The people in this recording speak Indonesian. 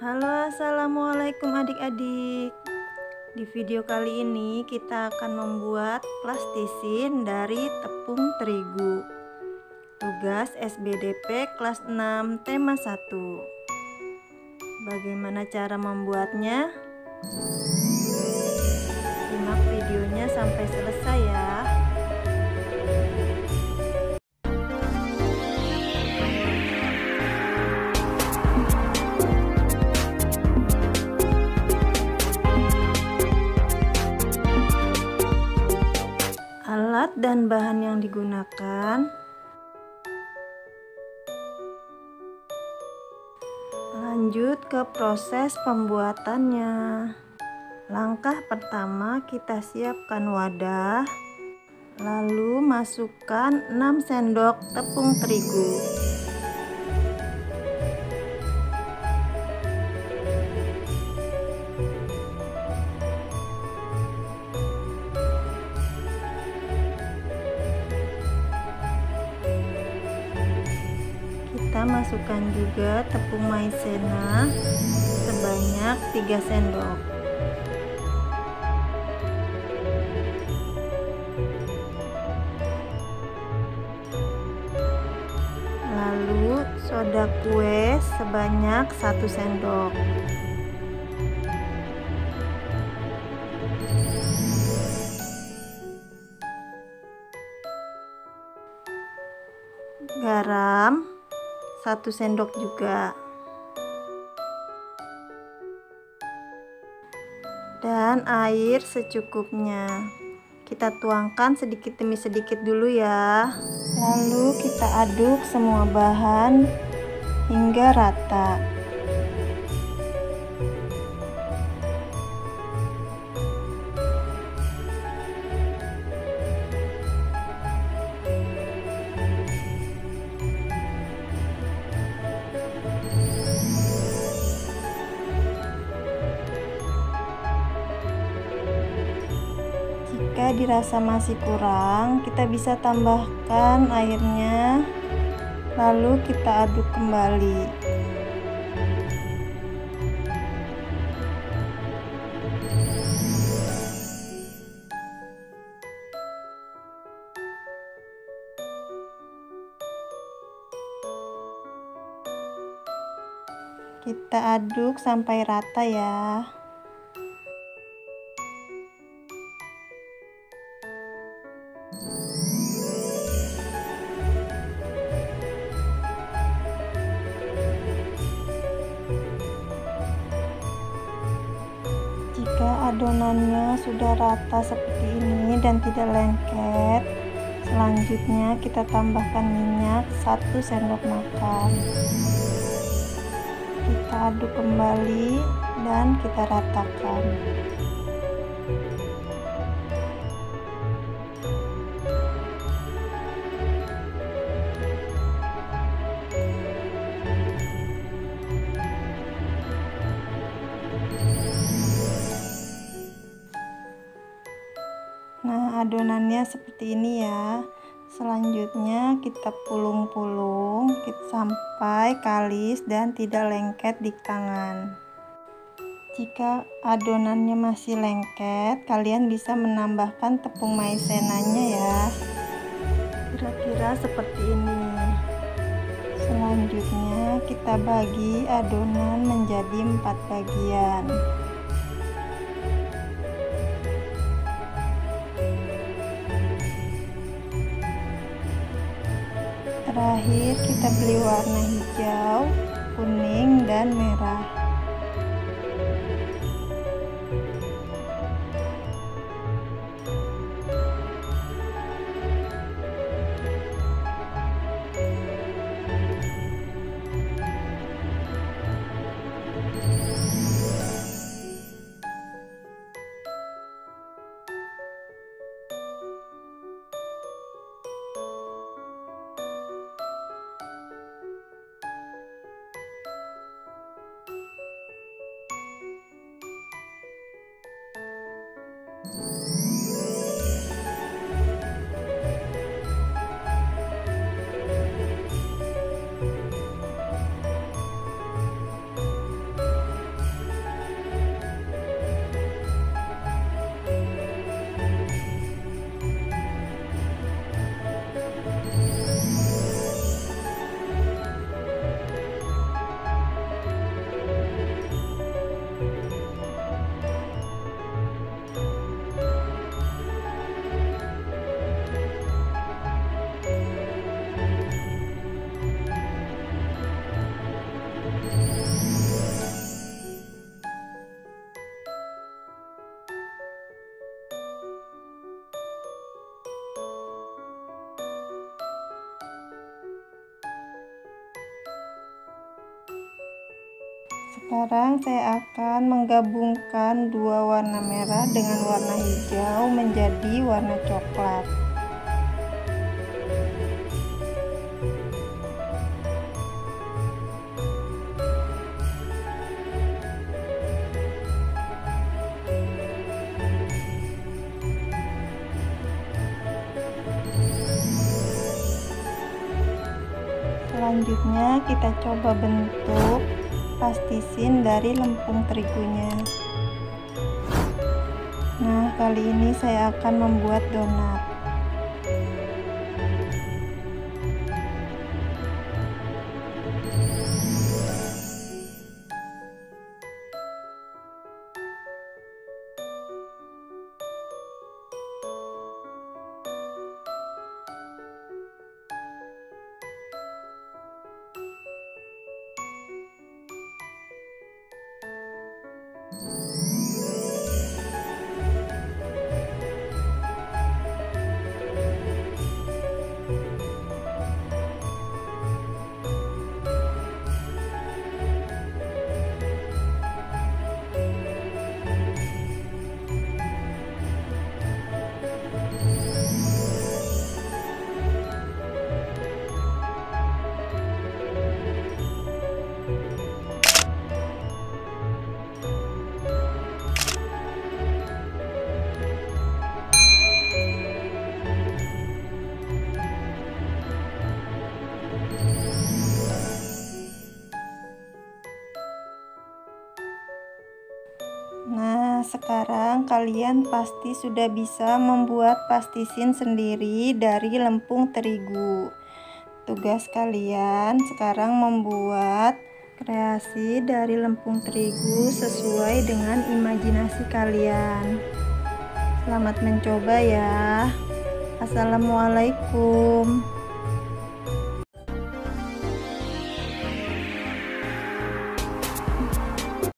Halo, assalamualaikum adik-adik. Di video kali ini kita akan membuat plastisin dari tepung terigu. Tugas SBDP kelas 6 tema 1. Bagaimana cara membuatnya? Simak videonya sampai selesai ya. Alat dan bahan yang digunakan. Lanjut ke proses pembuatannya. Langkah pertama, kita siapkan wadah, lalu masukkan 6 sendok tepung terigu. Kita masukkan juga tepung maizena sebanyak 3 sendok. Lalu soda kue sebanyak 1 sendok. Garam 1 sendok juga, dan air secukupnya. Kita tuangkan sedikit demi sedikit dulu ya. Lalu kita aduk semua bahan hingga rata. Jika dirasa masih kurang, kita bisa tambahkan airnya, lalu kita aduk kembali. Kita aduk sampai rata ya. Jika adonannya sudah rata seperti ini dan tidak lengket, selanjutnya kita tambahkan minyak 1 sendok makan. Kita aduk kembali dan kita ratakan. Nah, adonannya seperti ini ya. Selanjutnya kita pulung-pulung sampai kalis dan tidak lengket di tangan. Jika adonannya masih lengket, kalian bisa menambahkan tepung maizenanya ya. Kira-kira seperti ini. Selanjutnya kita bagi adonan menjadi 4 bagian. Terakhir kita beli warna hijau, kuning, dan merah. Sekarang saya akan menggabungkan dua warna merah dengan warna hijau menjadi warna coklat. Selanjutnya kita coba bentuk plastisin dari lempung terigunya. Nah, kali ini saya akan membuat donat. Nah, sekarang kalian pasti sudah bisa membuat plastisin sendiri dari lempung terigu. Tugas kalian sekarang membuat kreasi dari lempung terigu sesuai dengan imajinasi kalian. Selamat mencoba ya. Assalamualaikum.